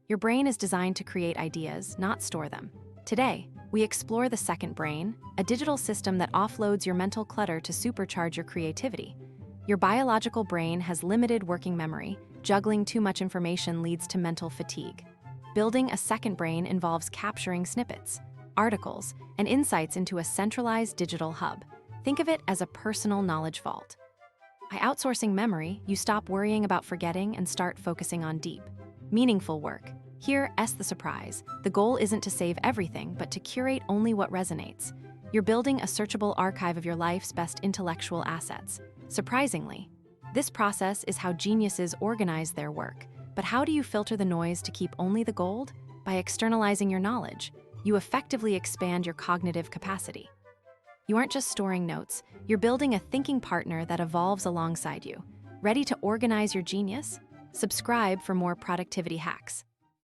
Your brain is designed to create ideas, not store them. Today, we explore the second brain, a digital system that offloads your mental clutter to supercharge your creativity. Your biological brain has limited working memory. Juggling too much information leads to mental fatigue. Building a second brain involves capturing snippets, articles, and insights into a centralized digital hub. Think of it as a personal knowledge vault. By outsourcing memory, you stop worrying about forgetting and start focusing on deep, meaningful work. Here, the surprise. The goal isn't to save everything, but to curate only what resonates. You're building a searchable archive of your life's best intellectual assets. Surprisingly, this process is how geniuses organize their work. But how do you filter the noise to keep only the gold? By externalizing your knowledge, you effectively expand your cognitive capacity. You aren't just storing notes, you're building a thinking partner that evolves alongside you. Ready to organize your genius? Subscribe for more productivity hacks.